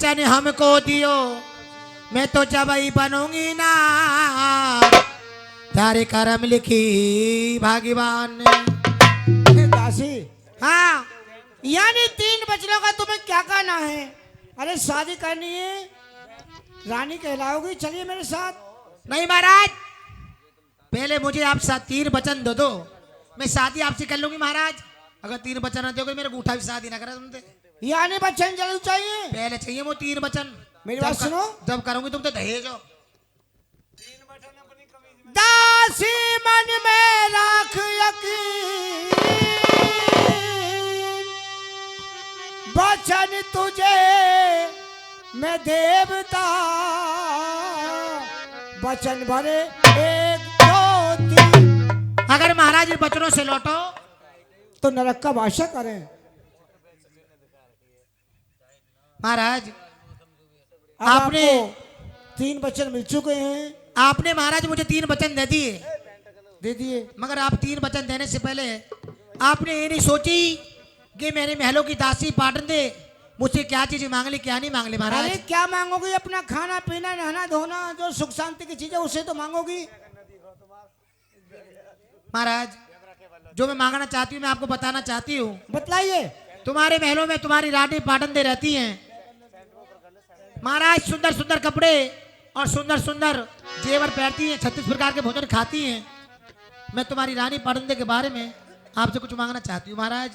वचन हमको दियो, मैं तो जब ही बनूंगी ना, तारे कर्म लिखी भगवान ने। दासी, हाँ, यानी 3 बच्चों का तुम्हें क्या कहना है? अरे शादी करनी है, रानी कहलाओगी, चलिए मेरे साथ। नहीं महाराज, पहले मुझे आप 3 वचन दो, मैं शादी आपसे कर लूंगी महाराज। अगर 3 वचन न दोगे मेरे गूठा भी शादी ना करे तुमसे। यानी बच्चन जरूर चाहिए। पहले चाहिए वो 3 वचन। मेरी बात सुनो, जब करूंगी तुम तो दहेज हो। दासी मन में राख यकीन, वचन तुझे मैं देवता, वचन भरे 1 2 3। अगर महाराज इन वचनों से लौटो तो नरक का भाषा करें। महाराज, अब आपने 3 वचन मिल चुके हैं। आपने महाराज मुझे 3 वचन दे दिए, मगर आप 3 वचन देने से पहले आपने ये नहीं सोची कि मेरे महलों की दासी पाटन दे मुझसे क्या चीज मांग ली क्या नहीं मांग ली महाराज। अरे क्या मांगोगी? अपना खाना पीना नहाना धोना, जो सुख शांति की चीज है उसे तो मांगोगी। महाराज, जो मैं मांगना चाहती हूँ मैं आपको बताना चाहती हूँ। बतलाइए। तुम्हारे महलों में तुम्हारी रानी पाटन दे रहती हैं महाराज, सुंदर सुंदर कपड़े और सुंदर सुंदर जेवर पहनती हैं, 36 प्रकार के भोजन खाती हैं। मैं तुम्हारी रानी पाटन के बारे में आपसे कुछ मांगना चाहती हूँ महाराज।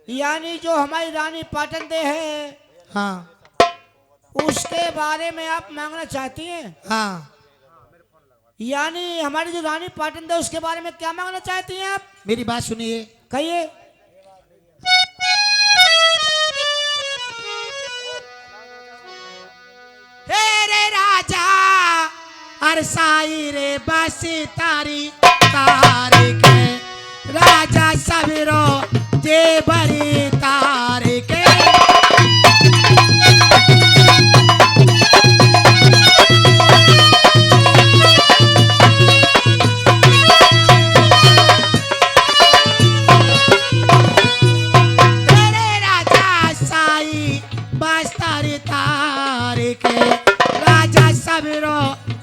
यानी जो हमारी रानी पाटन दे है, हाँ, उसके बारे में आप मांगना चाहती हैं? हाँ। यानी हमारी जो रानी पाटन दे उसके बारे में क्या मांगना चाहती हैं आप? मेरी बात सुनिए। कहिए। रे राजा अरे साई रे बस तारी तारिक राजा सबरो जे बरी तारिक।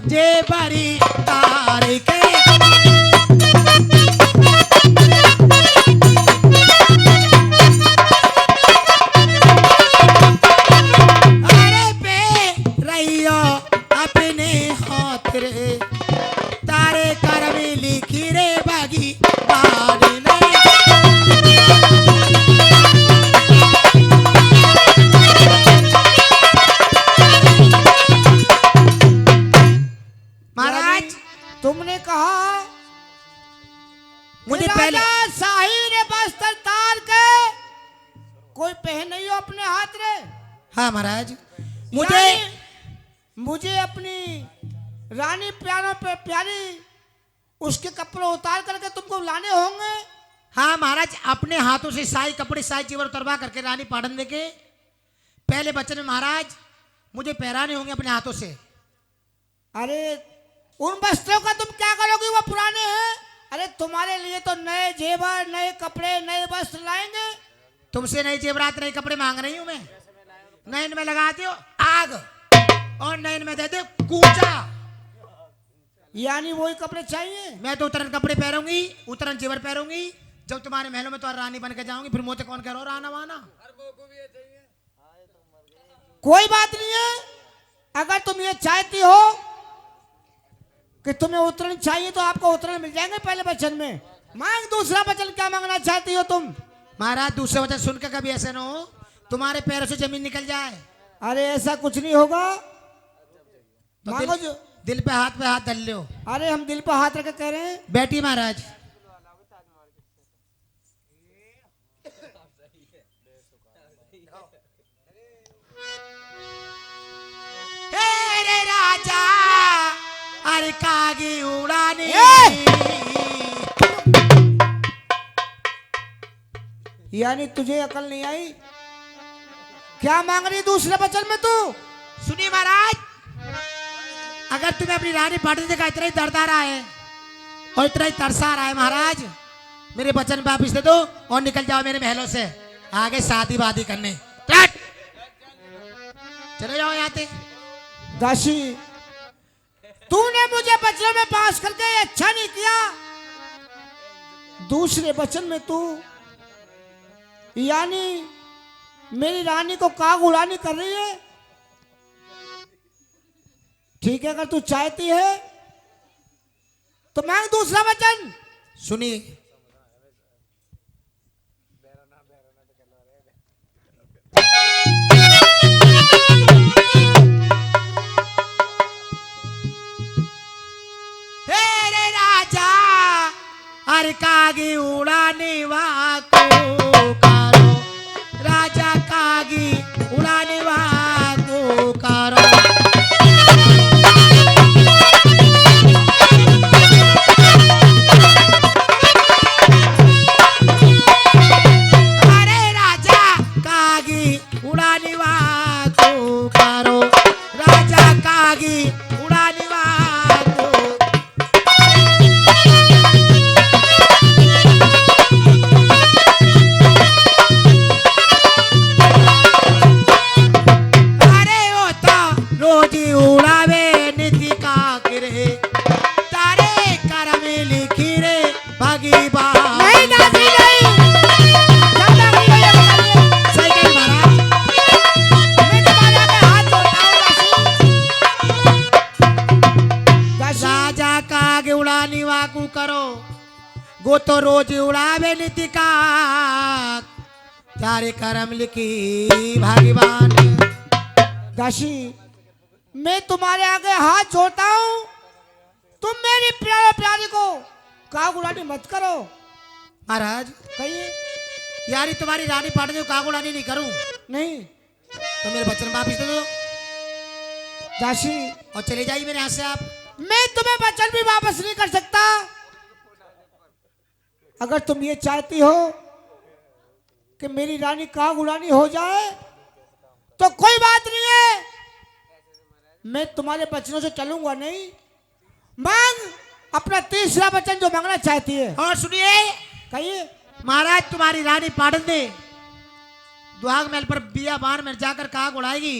जे बड़ी तारिक। अरे पे रहियो अपने हाथ रे, तारे कर्म लिखी रे बागी बारी ने। तुमने कहा मुझे पहले शाही ने बस्तर तार के कोई पहन नहीं हो अपने हाथ रे। हाँ महाराज, मुझे अपनी रानी प्यारों पे प्यारी उसके कपड़े उतार करके तुमको लाने होंगे। हाँ महाराज, अपने हाथों से साई कपड़े साई जेवर उतरवा करके रानी पाटन दे के पहले बच्चन में महाराज मुझे पहराने होंगे अपने हाथों से। अरे उन वस्त्रों का तुम क्या करोगे? वो पुराने हैं। अरे तुम्हारे लिए तो नए जेवर, नए कपड़े, नए वस्त्र लाएंगे। तुमसे नए जेवरात नए कपड़े मांग रही हूँ मैं। नयन में लगा दो आग और नयन में दे दो कूचा। यानी वही कपड़े चाहिए? मैं तो उतरन कपड़े पहनूंगी, उतरन जेवर पहनूंगी। जब तुम्हारे महलों में तो रानी बन के जाऊंगी, फिर मुझे कौन कह रहा हो राना वाना। कोई बात नहीं है। अगर तुम ये चाहती हो कि तुम्हें उतरण चाहिए तो आपको उतरण मिल जाएंगे पहले वचन में। मांग दूसरा वचन, क्या मांगना चाहती हो तुम? महाराज, दूसरा वचन सुनकर कभी ऐसा ना हो तुम्हारे पैरों से जमीन निकल जाए। अरे ऐसा कुछ नहीं होगा। तो मांगो दिल पे हाथ धर लो। अरे हम दिल पे हाथ रख कह रहे हैं। बैठी महाराज। राजा अरे कागी उड़ाने। यानी तुझे अकल नहीं आई? क्या मांग रही दूसरे वचन में तू? सुनिए महाराज, अगर तुम्हें अपनी रानी पाटन का इतना ही दर्द आ रहा है और इतना ही तरसा रहा है महाराज, मेरे वचन पे वापिस दे दो और निकल जाओ मेरे महलों से आगे शादी वादी करने। चले जाओ यहाँ से। दासी, तूने मुझे बचनों में पास करके अच्छा नहीं किया। दूसरे वचन में तू यानी मेरी रानी को काग उड़ानी कर रही है। ठीक है, अगर तू चाहती है तो मांग दूसरा वचन। सुनिए, हेरे राजा अरे कागी उड़ाने वाको करो, राजा कागी उड़ाने वाको करो। अरे राजा कागी उड़ाने वाको करो, राजा कागी उड़ाने वाको। अरे ओ तो रोजी उड़ावे नीति का गिरे, तारे कर में लिखी रे भगवान। नहीं दासी नहीं, जब तक ये बताइए, सही कही महाराज। मैं तुम्हारे आगे हाथ जोड़ता हूँ दासी। दासी, राजा का आगे उड़ानी वाकू करो, गो तो रोज उड़ावे नीति का, तारे करम लिखी भगवान। दासी, मैं तुम्हारे आगे हाथ जोड़ता हूँ, तुम मेरी प्यारे प्यारी को काग उड़ानी मत करो। महाराज कहिए। यारी तुम्हारी रानी पाटने को काग उड़ानी नहीं करूं नहीं तो मेरे वचन वापिस दे दो दासी, और चले जाइए मेरे यहाँ से आप। मैं तुम्हें वचन भी वापस नहीं कर सकता। अगर तुम ये चाहती हो कि मेरी रानी काग उड़ानी हो जाए तो कोई बात नहीं है, मैं तुम्हारे वचनों से चलूंगा नहीं। मांग अपना तीसरा वचन जो मांगना चाहती है। और सुनिए कहिए। महाराज, तुम्हारी रानी पाटन दे दुहाग महल पर बिया बार में जाकर काग उड़ाएगी,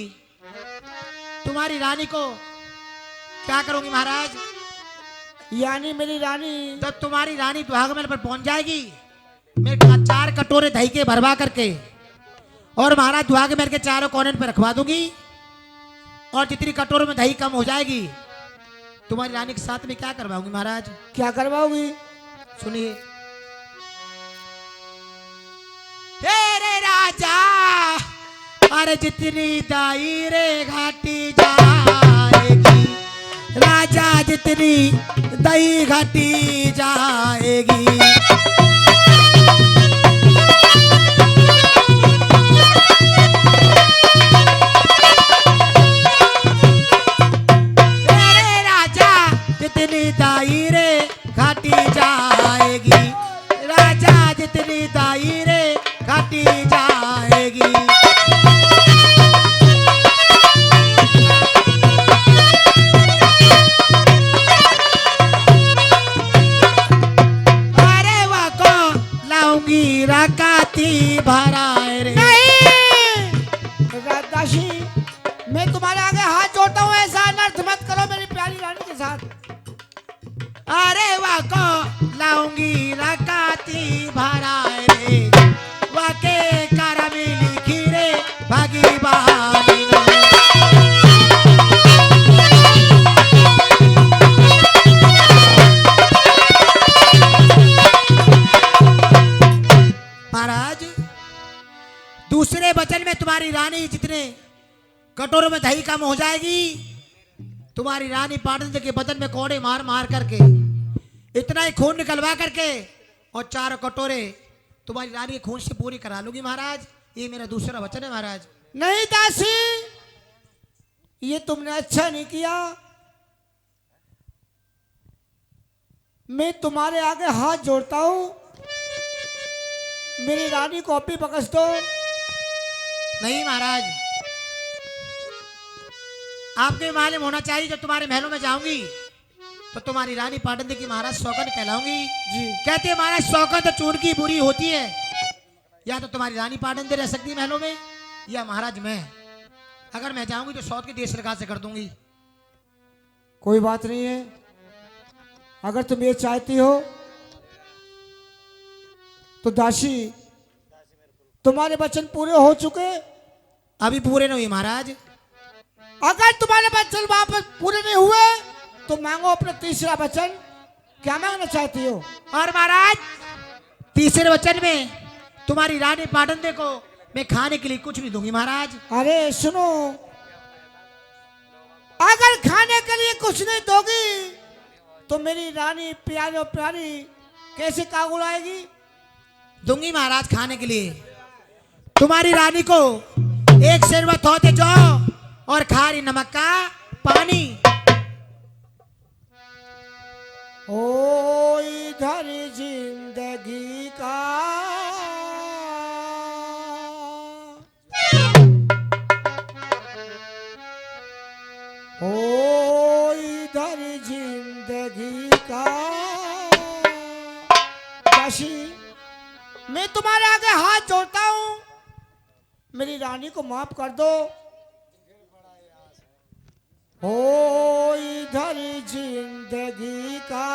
तुम्हारी रानी को क्या करोगी महाराज? यानी मेरी रानी जब तुम्हारी रानी दुहाग महल पर पहुंच जाएगी, मैं 4 कटोरे दही के भरवा करके और महाराज दुहाग महल के चारों कोने पर रखवा दूंगी, और जितनी कटोरों में दही कम हो जाएगी, तुम्हारी रानी के साथ में क्या करवाऊंगी महाराज? क्या करवाओगी? सुनिए, हे रे राजा अरे जितनी दाई रे घाटी जाएगी, राजा जितनी दही घाटी जाएगी। रे राजा जितनी दाई रे घाटी जाएगी, राजा जितनी दाई रे घाटी जाएगी। अरे वह को लाऊंगी रकाती भराए रे। दासी, मैं तुम्हारे आगे हाथ जोड़ता हूँ, ऐसा अनर्थ मत करो मेरी प्यारी रानी के साथ। अरे वह को लाऊंगी रकाती भराए रे, वाके करमी लिखी रे भगवानी ने। महाराज, दूसरे वचन में तुम्हारी रानी जितने कटोरों में दही कम हो जाएगी, तुम्हारी रानी पाटन के बदन में कोड़े मार मार करके इतना ही खून निकलवा करके और 4 कटोरे तुम्हारी रानी के खून से पूरी करा लूंगी महाराज। ये मेरा दूसरा वचन है महाराज। नहीं दासी, ये तुमने अच्छा नहीं किया। मैं तुम्हारे आगे हाथ जोड़ता हूँ, मेरी रानी को अभी बख्श दो। नहीं महाराज, आपके मालूम होना चाहिए, जब तुम्हारे महलों में जाऊंगी तो तुम्हारी रानी पाटन की महाराज सौगंध कहलाऊंगी। जी। कहते हैं महाराज सौगंध तो चूर की बुरी होती है, या तो तुम्हारी रानी पाटन रह सकती है महलों में, या महाराज मैं। अगर मैं जाऊंगी तो सौत की देश सरकार से कर दूंगी। कोई बात नहीं है, अगर तुम ये चाहती हो तो दासी तुम्हारे वचन पूरे हो चुके। अभी पूरे नहीं हुए महाराज। अगर तुम्हारे वचन वापस पूरे नहीं हुए तो मांगो अपना तीसरा वचन। क्या मांगना चाहती हो? और महाराज तीसरे वचन में तुम्हारी रानी पाटन को मैं खाने के लिए कुछ नहीं दूंगी महाराज। अरे सुनो, अगर खाने के लिए कुछ नहीं दोगी तो मेरी रानी प्यारी और प्यारी कैसे कागुल आएगी? दूंगी महाराज खाने के लिए। तुम्हारी रानी को एक शरबत होते जाओ और खारी नमक का पानी। ओ इधर जिंदगी का ओ इधर जिंदगी का दासी, मैं तुम्हारे आगे हाथ जोड़ता हूं, मेरी रानी को माफ कर दो। ओ इधर जिंदगी का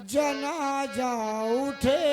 जनाजा उठे